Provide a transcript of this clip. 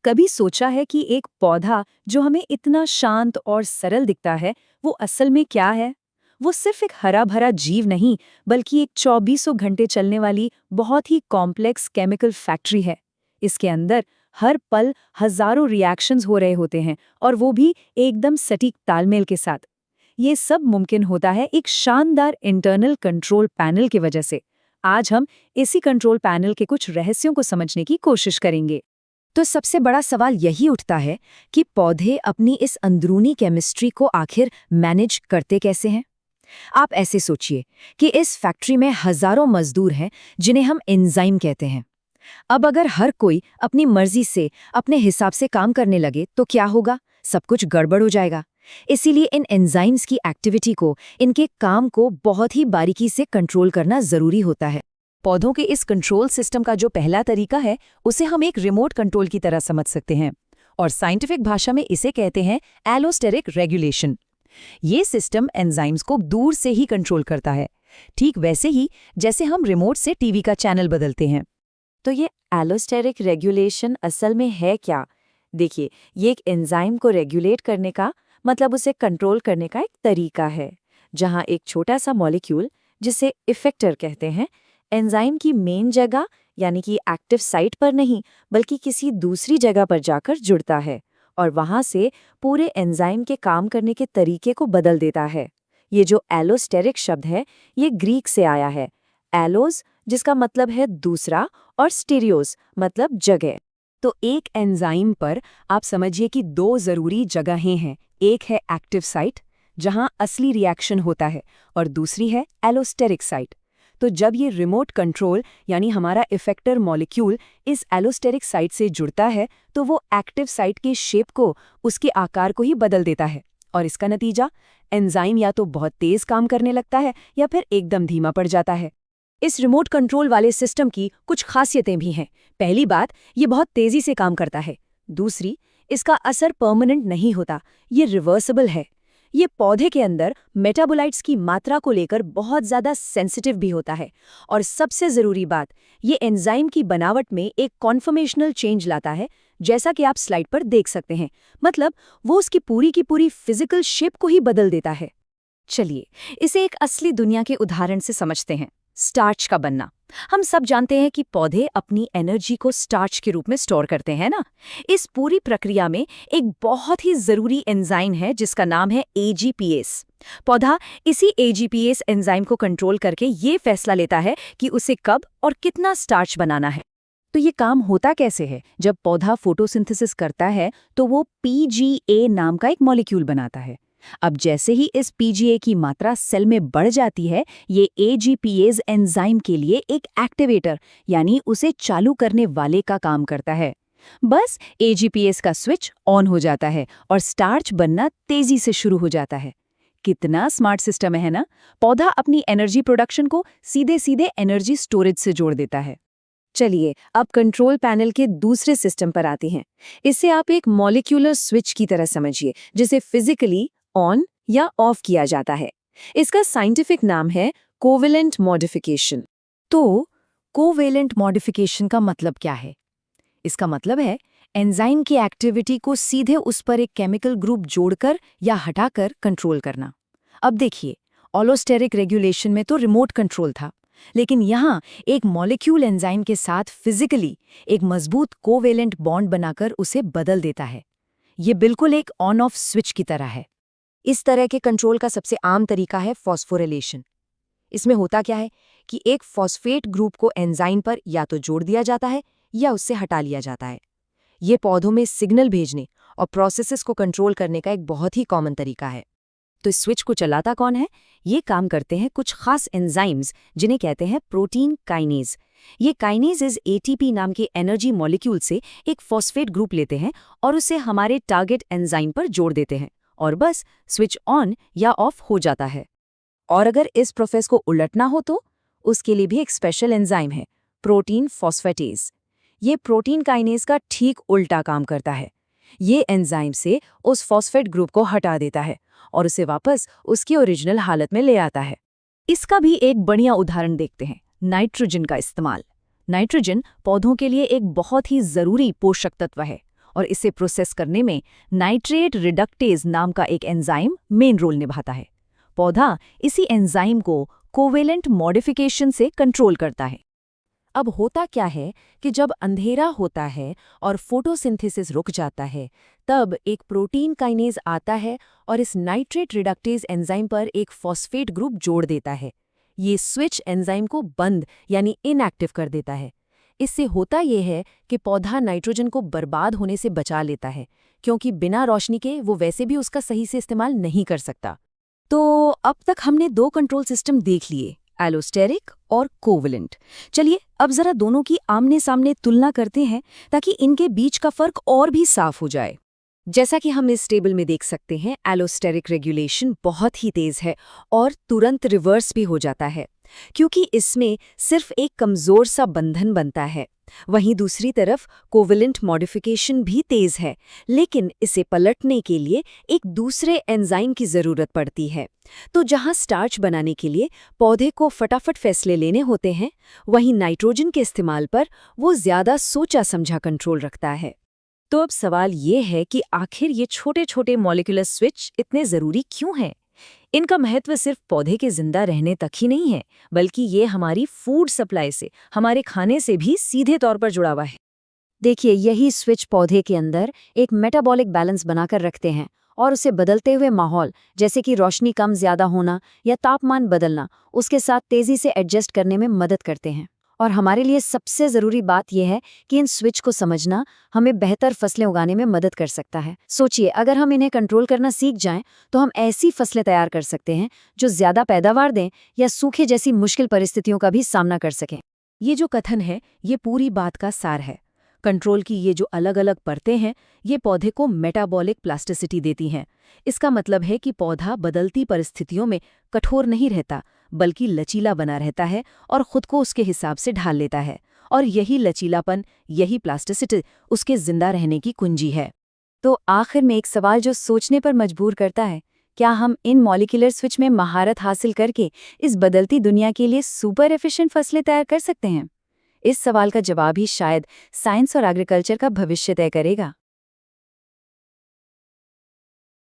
कभी सोचा है कि एक पौधा जो हमें इतना शांत और सरल दिखता है, वो असल में क्या है? वो सिर्फ एक हरा भरा जीव नहीं, बल्कि एक 2400 घंटे चलने वाली बहुत ही कॉम्प्लेक्स केमिकल फैक्ट्री है। इसके अंदर हर पल हजारों रिएक्शंस हो रहे होते हैं, और वो भी एकदम सटीक तालमेल के साथ। ये सब मुमकिन होता है एक शानदार इंटरनल कंट्रोल पैनल की वजह से। आज हम इसी कंट्रोल पैनल के कुछ रहस्यों को समझने की कोशिश करेंगे। तो सबसे बड़ा सवाल यही उठता है कि पौधे अपनी इस अंदरूनी केमिस्ट्री को आखिर मैनेज करते कैसे हैं? आप ऐसे सोचिए कि इस फैक्ट्री में हजारों मजदूर हैं जिन्हें हम एंजाइम कहते हैं। अब अगर हर कोई अपनी मर्जी से अपने हिसाब से काम करने लगे तो क्या होगा? सब कुछ गड़बड़ हो जाएगा। इसीलिए इन एंजाइम्स की एक्टिविटी को, इनके काम को बहुत ही बारीकी से कंट्रोल करना जरूरी होता है। पौधों के इस कंट्रोल सिस्टम का जो पहला तरीका है, उसे हम एक रिमोट कंट्रोल की तरह समझ सकते हैं, और साइंटिफिक भाषा में इसे कहते हैं एलोस्टेरिक रेगुलेशन। ये सिस्टम एंजाइम्स को दूर से ही कंट्रोल करता है, ठीक वैसे ही जैसे हम रिमोट से टीवी का चैनल बदलते हैं। तो ये एलोस्टेरिक रेगुलेशन असल में है क्या? देखिए, ये एक एंजाइम को रेगुलेट करने का, मतलब उसे कंट्रोल करने का एक तरीका है, जहां एक छोटा सा मॉलिक्यूल, जिसे इफेक्टर कहते हैं, एंजाइम की मेन जगह यानी कि एक्टिव साइट पर नहीं, बल्कि किसी दूसरी जगह पर जाकर जुड़ता है, और वहां से पूरे एंजाइम के काम करने के तरीके को बदल देता है। ये जो एलोस्टेरिक शब्द है, ये ग्रीक से आया है। एलोस, जिसका मतलब है दूसरा, और स्टीरियोस, मतलब जगह। तो एक एंजाइम पर आप समझिए कि दो जरूरी जगहें हैं। एक है एक्टिव साइट, जहां असली रिएक्शन होता है, और दूसरी है एलोस्टेरिक साइट। तो जब ये रिमोट कंट्रोल यानी हमारा इफेक्टर मॉलिक्यूल इस एलोस्टेरिक साइट से जुड़ता है, तो वो एक्टिव साइट के शेप को, उसके आकार को ही बदल देता है। और इसका नतीजा, एंजाइम या तो बहुत तेज काम करने लगता है या फिर एकदम धीमा पड़ जाता है। इस रिमोट कंट्रोल वाले सिस्टम की कुछ खासियतें भी हैं। पहली बात, ये बहुत तेजी से काम करता है। दूसरी, इसका असर परमानेंट नहीं होता, ये रिवर्सिबल है। ये पौधे के अंदर मेटाबोलाइट्स की मात्रा को लेकर बहुत ज़्यादा सेंसिटिव भी होता है। और सबसे ज़रूरी बात, ये एंजाइम की बनावट में एक कॉन्फॉर्मेशनल चेंज लाता है, जैसा कि आप स्लाइड पर देख सकते हैं। मतलब वो उसकी पूरी की पूरी फिजिकल शेप को ही बदल देता है। चलिए, इसे एक असली दुनिया के उदाहरण से समझते हैं। स्टार्च का बनना। हम सब जानते हैं कि पौधे अपनी एनर्जी को स्टार्च के रूप में स्टोर करते हैं ना। इस पूरी प्रक्रिया में एक बहुत ही जरूरी एंजाइम है जिसका नाम है AGPase। पौधा इसी AGPase एंजाइम को कंट्रोल करके ये फैसला लेता है कि उसे कब और कितना स्टार्च बनाना है। तो ये काम होता कैसे है? जब पौधा फोटोसिंथेसिस करता है तो वो PGA नाम का एक मॉलिक्यूल बनाता है। अब जैसे ही इस PGA की मात्रा सेल में बढ़ जाती है, ये AGPase एंजाइम के लिए एक एक्टिवेटर यानी उसे चालू करने वाले का काम करता है। बस AGPase का स्विच ऑन हो जाता है और स्टार्च बनना तेजी से शुरू हो जाता है। कितना स्मार्ट सिस्टम है ना? पौधा अपनी एनर्जी प्रोडक्शन को सीधे सीधे एनर्जी स्टोरेज से जोड़ देता है। चलिए, अब कंट्रोल पैनल के दूसरे सिस्टम पर आते हैं। इसे आप एक मॉलिक्यूलर स्विच की तरह समझिए, जिसे फिजिकली ऑन या ऑफ किया जाता है। इसका साइंटिफिक नाम है कोवेलेंट मॉडिफिकेशन। तो कोवेलेंट मॉडिफिकेशन का मतलब क्या है? इसका मतलब है एंजाइम की एक्टिविटी को सीधे उस पर एक केमिकल ग्रुप जोड़कर या हटाकर कंट्रोल करना। अब देखिए, ऑलोस्टेरिक रेगुलेशन में तो रिमोट कंट्रोल था, लेकिन यहाँ एक मॉलिक्यूल एंजाइम के साथ फिजिकली एक मजबूत कोवेलेंट बॉन्ड बनाकर उसे बदल देता है। ये बिल्कुल एक ऑन ऑफ स्विच की तरह है। इस तरह के कंट्रोल का सबसे आम तरीका है फॉस्फोरिलेशन। इसमें होता क्या है कि एक फॉस्फेट ग्रुप को एंजाइम पर या तो जोड़ दिया जाता है या उससे हटा लिया जाता है। ये पौधों में सिग्नल भेजने और प्रोसेसेस को कंट्रोल करने का एक बहुत ही कॉमन तरीका है। तो इस स्विच को चलाता कौन है? ये काम करते हैं कुछ खास एंजाइम्स जिन्हें कहते हैं प्रोटीन काइनेज। ये काइनेजेस ATP नाम के एनर्जी मॉलिक्यूल से एक फॉस्फेट ग्रुप लेते हैं और उसे हमारे टारगेट एंजाइम पर जोड़ देते हैं, और बस स्विच ऑन या ऑफ हो जाता है। और अगर इस प्रोसेस को उलटना हो तो उसके लिए भी एक स्पेशल एंजाइम है, प्रोटीन फॉस्फेटेज। ये प्रोटीन काइनेज का ठीक उल्टा काम करता है। ये एंजाइम से उस फॉस्फेट ग्रुप को हटा देता है और उसे वापस उसकी ओरिजिनल हालत में ले आता है। इसका भी एक बढ़िया उदाहरण देखते हैं, नाइट्रोजन का इस्तेमाल। नाइट्रोजन पौधों के लिए एक बहुत ही जरूरी पोषक तत्व है, और इसे प्रोसेस करने में नाइट्रेट रिडक्टेज नाम का एक एंजाइम मेन रोल निभाता है। पौधा इसी एंजाइम को कोवेलेंट मॉडिफिकेशन से कंट्रोल करता है। अब होता क्या है कि जब अंधेरा होता है और फोटोसिंथेसिस रुक जाता है, तब एक प्रोटीन काइनेज आता है और इस नाइट्रेट रिडक्टेज एंजाइम पर एक फॉस्फेट ग्रुप जोड़ देता है। ये स्विच एंजाइम को बंद यानी इनएक्टिव कर देता है। इससे होता ये है कि पौधा नाइट्रोजन को बर्बाद होने से बचा लेता है, क्योंकि बिना रोशनी के वो वैसे भी उसका सही से इस्तेमाल नहीं कर सकता। तो अब तक हमने दो कंट्रोल सिस्टम देख लिए, एलोस्टेरिक और कोवेलेंट। चलिए अब जरा दोनों की आमने सामने तुलना करते हैं ताकि इनके बीच का फर्क और भी साफ हो जाए। जैसा कि हम इस टेबल में देख सकते हैं, एलोस्टेरिक रेगुलेशन बहुत ही तेज है और तुरंत रिवर्स भी हो जाता है, क्योंकि इसमें सिर्फ एक कमजोर सा बंधन बनता है। वहीं दूसरी तरफ कोवेलेंट मॉडिफिकेशन भी तेज है, लेकिन इसे पलटने के लिए एक दूसरे एंजाइम की जरूरत पड़ती है। तो जहां स्टार्च बनाने के लिए पौधे को फटाफट फैसले लेने होते हैं, वहीं नाइट्रोजन के इस्तेमाल पर वो ज्यादा सोचा समझा कंट्रोल रखता है। तो अब सवाल ये है कि आखिर ये छोटे छोटे मॉलिक्यूलर स्विच इतने जरूरी क्यों हैं? इनका महत्व सिर्फ पौधे के जिंदा रहने तक ही नहीं है, बल्कि ये हमारी फूड सप्लाई से, हमारे खाने से भी सीधे तौर पर जुड़ा हुआ है। देखिए, यही स्विच पौधे के अंदर एक मेटाबॉलिक बैलेंस बनाकर रखते हैं और उसे बदलते हुए माहौल, जैसे कि रोशनी कम ज्यादा होना या तापमान बदलना, उसके साथ तेजी से एडजस्ट करने में मदद करते हैं। और हमारे लिए सबसे ज़रूरी बात यह है कि इन स्विच को समझना हमें बेहतर फसलें उगाने में मदद कर सकता है। सोचिए, अगर हम इन्हें कंट्रोल करना सीख जाएं, तो हम ऐसी फसलें तैयार कर सकते हैं जो ज़्यादा पैदावार दें या सूखे जैसी मुश्किल परिस्थितियों का भी सामना कर सकें। ये जो कथन है, ये पूरी बात का सार है। कंट्रोल की ये जो अलग अलग परतें हैं, ये पौधे को मेटाबॉलिक प्लास्टिसिटी देती हैं। इसका मतलब है कि पौधा बदलती परिस्थितियों में कठोर नहीं रहता, बल्कि लचीला बना रहता है और खुद को उसके हिसाब से ढाल लेता है। और यही लचीलापन, यही प्लास्टिसिटी उसके जिंदा रहने की कुंजी है। तो आखिर में एक सवाल जो सोचने पर मजबूर करता है, क्या हम इन मॉलिक्यूलर स्विच में महारत हासिल करके इस बदलती दुनिया के लिए सुपर एफिशिएंट फसलें तैयार कर सकते हैं? इस सवाल का जवाब ही शायद साइंस और एग्रीकल्चर का भविष्य तय करेगा।